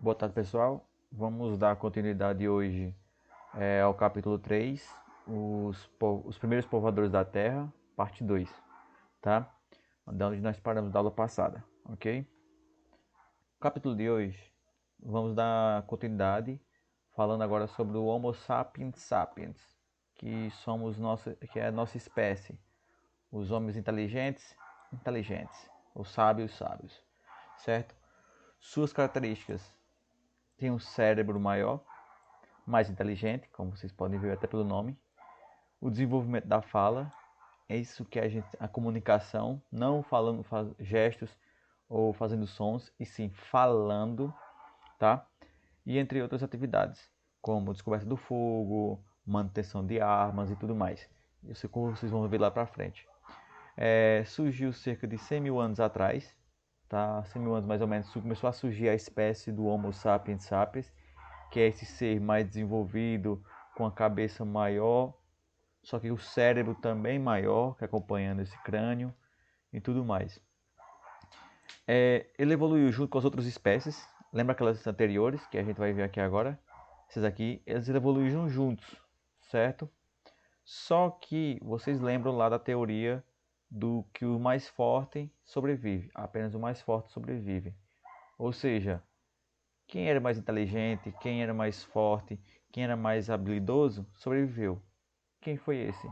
Boa tarde, pessoal. Vamos dar continuidade hoje ao capítulo 3, os primeiros povoadores da Terra, parte 2, tá? Da onde nós paramos da aula passada, ok? No capítulo de hoje, vamos dar continuidade, falando agora sobre o Homo sapiens sapiens, que é a nossa espécie, os homens inteligentes, os sábios, sábios, certo? Suas características: tem um cérebro maior, mais inteligente, como vocês podem ver até pelo nome. O desenvolvimento da fala, é isso que a comunicação, não falando gestos ou fazendo sons, e sim falando, tá? E entre outras atividades, como descoberta do fogo, manutenção de armas e tudo mais. Isso vocês vão ver lá para frente. Surgiu cerca de 100 mil anos atrás, tá? 100 mil anos mais ou menos, começou a surgir a espécie do Homo sapiens sapiens, que é esse ser mais desenvolvido, com a cabeça maior, só que o cérebro também maior, que acompanhando esse crânio e tudo mais. Ele evoluiu junto com as outras espécies, lembra aquelas anteriores, que a gente vai ver aqui agora? Esses aqui, eles evoluíram juntos, certo? Só que vocês lembram lá da teoria do que o mais forte sobrevive, apenas o mais forte sobrevive. Ou seja, quem era mais inteligente, quem era mais forte, quem era mais habilidoso, sobreviveu. Quem foi esse?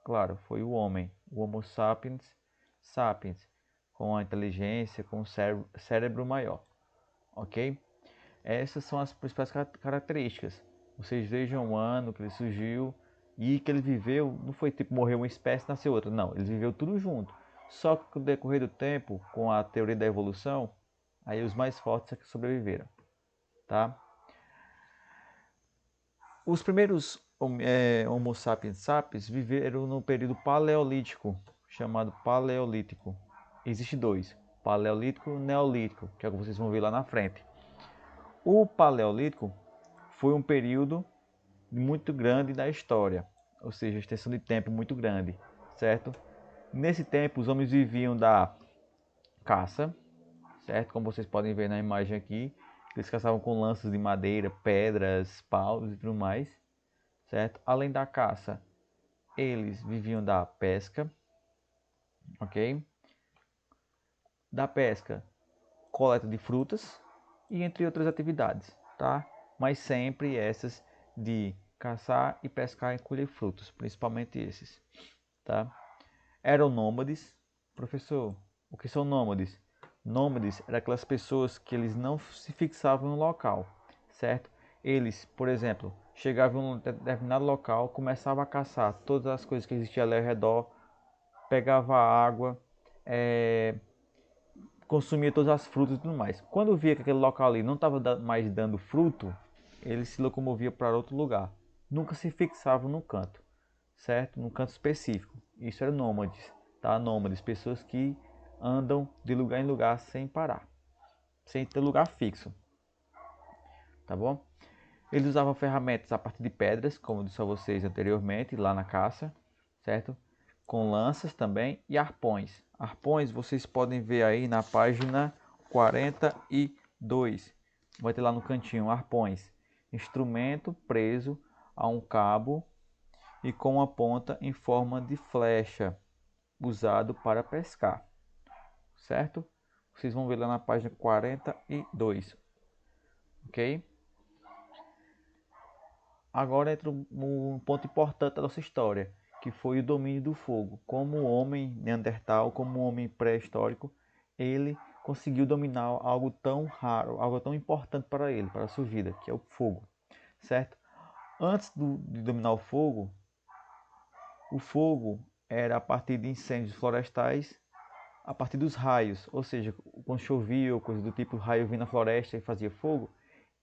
Claro, foi o homem, o Homo sapiens sapiens, com a inteligência, com o cérebro maior, ok? Essas são as principais características. Vocês vejam o ano que ele surgiu e que ele viveu, não foi tipo morreu uma espécie e nasceu outra, não, ele viveu tudo junto. Só que com o decorrer do tempo, com a teoria da evolução, aí os mais fortes é que sobreviveram, tá? Os primeiros Homo sapiens sapiens viveram no período paleolítico, chamado paleolítico. Existem dois, paleolítico e neolítico, que é o que vocês vão ver lá na frente. O paleolítico foi um período muito grande da história, ou seja, extensão de tempo muito grande, certo? Nesse tempo, os homens viviam da caça, certo? Como vocês podem ver na imagem aqui, eles caçavam com lanças de madeira, pedras, paus e tudo mais, certo? Além da caça, eles viviam da pesca, ok? Da pesca, coleta de frutas e entre outras atividades, tá? Mas sempre essas de caçar e pescar e colher frutos, principalmente esses, tá? Eram nômades. Professor, o que são nômades? Nômades eram aquelas pessoas que eles não se fixavam em um local, certo? Eles, por exemplo, chegavam em um determinado local, começavam a caçar todas as coisas que existiam ali ao redor, pegava água, consumia todas as frutas e tudo mais. Quando via que aquele local ali não estava mais dando fruto, ele se locomovia para outro lugar. Nunca se fixava no canto, certo? Num canto específico. Isso era nômades, tá? Nômades, pessoas que andam de lugar em lugar sem parar, sem ter lugar fixo, tá bom? Eles usavam ferramentas a partir de pedras, como disse a vocês anteriormente, lá na caça, certo? Com lanças também e arpões. Arpões vocês podem ver aí na página 42. Vai ter lá no cantinho arpões. Instrumento preso a um cabo e com uma ponta em forma de flecha, usado para pescar, certo? Vocês vão ver lá na página 42, ok? Agora entra um ponto importante da nossa história, que foi o domínio do fogo. Como o homem neandertal, como o homem pré-histórico, ele conseguiu dominar algo tão raro, algo tão importante para ele, para a sua vida, que é o fogo, certo? Antes de dominar o fogo era a partir de incêndios florestais, a partir dos raios, ou seja, quando chovia ou coisa do tipo, o raio vinha na floresta e fazia fogo.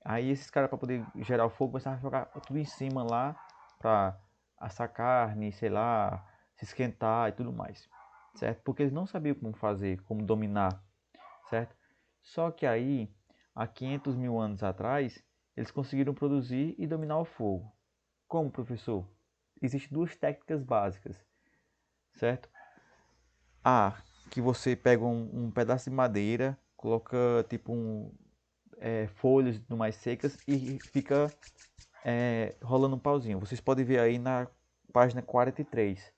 Aí esses caras, para poder gerar o fogo, começavam a jogar tudo em cima lá para assar carne, sei lá, se esquentar e tudo mais, certo? Porque eles não sabiam como fazer, como dominar, certo? Só que aí, há 500 mil anos atrás, eles conseguiram produzir e dominar o fogo. Como, professor? Existem duas técnicas básicas, certo? A, que você pega um pedaço de madeira, coloca tipo folhas e tudo mais secas e fica rolando um pauzinho. Vocês podem ver aí na página 43,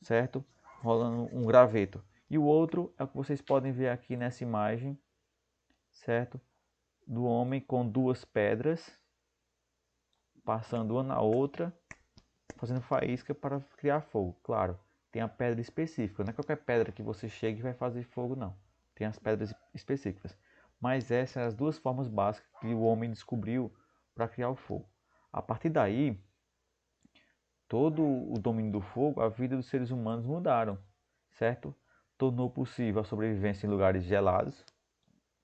certo? Rolando um graveto. E o outro é o que vocês podem ver aqui nessa imagem, certo? Do homem com duas pedras, passando uma na outra, fazendo faísca para criar fogo. Claro, tem a pedra específica, não é qualquer pedra que você chega e vai fazer fogo, não. Tem as pedras específicas. Mas essas são as duas formas básicas que o homem descobriu para criar o fogo. A partir daí, todo o domínio do fogo, a vida dos seres humanos mudaram, certo? Tornou possível a sobrevivência em lugares gelados,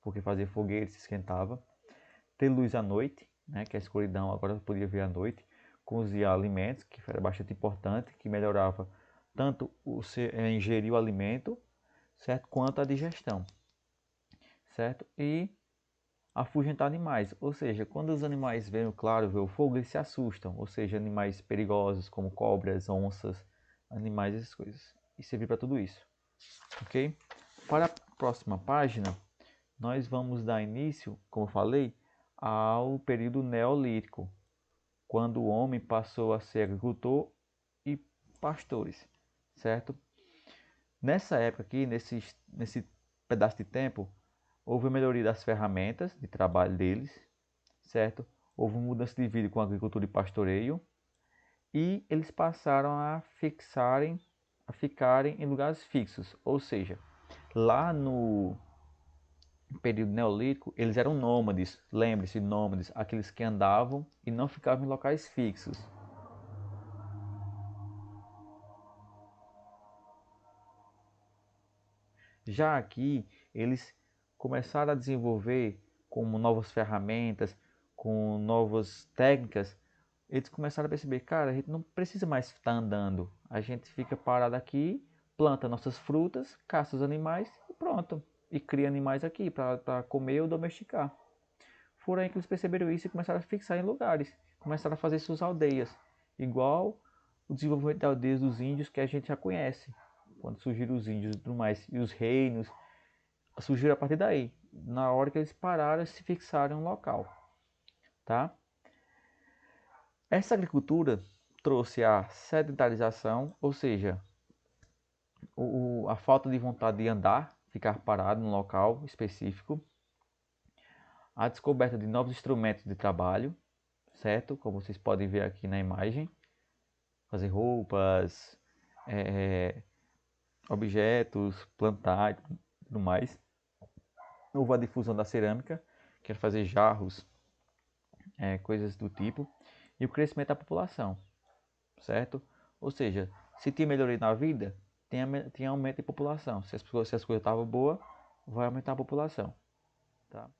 porque fazia fogueira e se esquentava. Ter luz à noite, né, que a escuridão agora podia ver à noite. Cozinhar alimentos, que era bastante importante, que melhorava tanto ingerir o alimento, certo, quanto a digestão, certo? E afugentar animais, ou seja, quando os animais veem, claro, ver o fogo, eles se assustam, ou seja, animais perigosos como cobras, onças, animais, essas coisas. E servir para tudo isso, ok? Para a próxima página, nós vamos dar início, como eu falei, ao período neolítico, quando o homem passou a ser agricultor e pastores, certo? Nessa época aqui, nesse pedaço de tempo, houve a melhoria das ferramentas de trabalho deles, certo? Houve uma mudança de vida com a agricultura e pastoreio, e eles passaram a ficarem em lugares fixos, ou seja, lá no período neolítico, eles eram nômades, lembre-se, nômades, aqueles que andavam e não ficavam em locais fixos. Já aqui, eles começaram a desenvolver com novas ferramentas, com novas técnicas. Eles começaram a perceber, cara, a gente não precisa mais estar andando. A gente fica parado aqui, planta nossas frutas, caça os animais e pronto. E cria animais aqui para comer ou domesticar. Foram aí que eles perceberam isso e começaram a fixar em lugares. Começaram a fazer suas aldeias. Igual o desenvolvimento de aldeias dos índios que a gente já conhece. Quando surgiram os índios e tudo mais. E os reinos surgiram a partir daí. Na hora que eles pararam e se fixaram em um local. Tá? Essa agricultura trouxe a sedentarização, ou seja, a falta de vontade de andar, ficar parado num local específico, a descoberta de novos instrumentos de trabalho, certo? Como vocês podem ver aqui na imagem, fazer roupas, objetos, plantar e tudo mais. Houve a difusão da cerâmica, que é fazer jarros, coisas do tipo, e o crescimento da população, certo? Ou seja, se tem melhoria na vida, tem aumento de população. Se as coisas estavam boas, vai aumentar a população. Tá?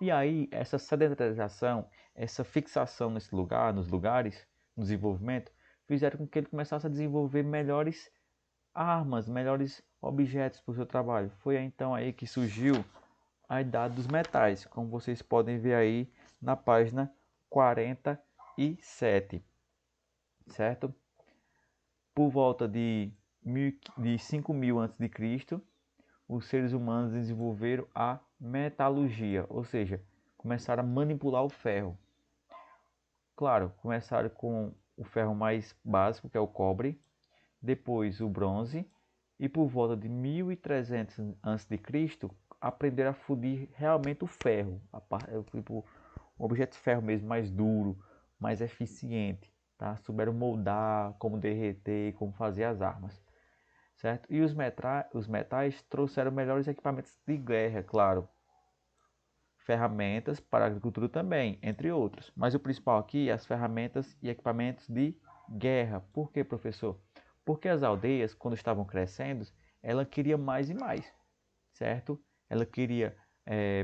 E aí, essa sedentarização, essa fixação nesse lugar, nos lugares, no desenvolvimento, fizeram com que ele começasse a desenvolver melhores armas, melhores objetos para o seu trabalho. Foi então aí que surgiu a idade dos metais, como vocês podem ver aí na página 47, certo? Por volta de 5.000 a.C., os seres humanos desenvolveram a metalurgia, ou seja, começaram a manipular o ferro. Claro, começaram com o ferro mais básico, que é o cobre, depois o bronze, e por volta de 1300 a.C., aprenderam a fundir realmente o ferro, tipo, um objeto de ferro mesmo, mais duro, mais eficiente. Tá? Souberam moldar, como derreter, como fazer as armas. Certo? E os metais trouxeram melhores equipamentos de guerra, claro. Ferramentas para a agricultura também, entre outros. Mas o principal aqui é as ferramentas e equipamentos de guerra. Por que, professor? Porque as aldeias, quando estavam crescendo, ela queria mais e mais, certo? Ela queria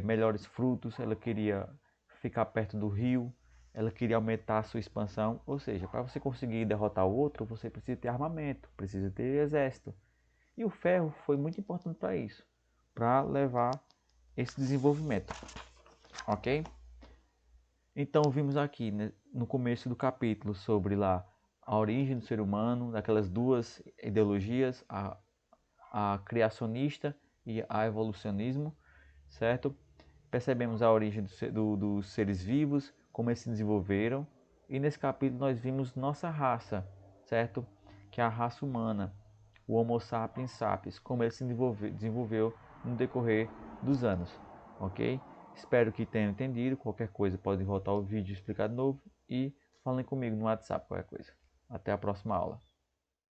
melhores frutos, ela queria ficar perto do rio, ela queria aumentar a sua expansão. Ou seja, para você conseguir derrotar o outro, você precisa ter armamento, precisa ter exército. E o ferro foi muito importante para isso, para levar esse desenvolvimento, ok? Então vimos aqui, né, no começo do capítulo sobre lá a origem do ser humano, daquelas duas ideologias, a criacionista e a evolucionismo, certo? percebemos a origem dos seres vivos, como eles se desenvolveram, e nesse capítulo nós vimos nossa raça, certo? Que é a raça humana, o Homo sapiens sapiens, como ele se desenvolveu no decorrer dos anos, ok? Espero que tenham entendido. Qualquer coisa podem voltar ao vídeo e explicar de novo, e falem comigo no WhatsApp qualquer coisa. Até a próxima aula.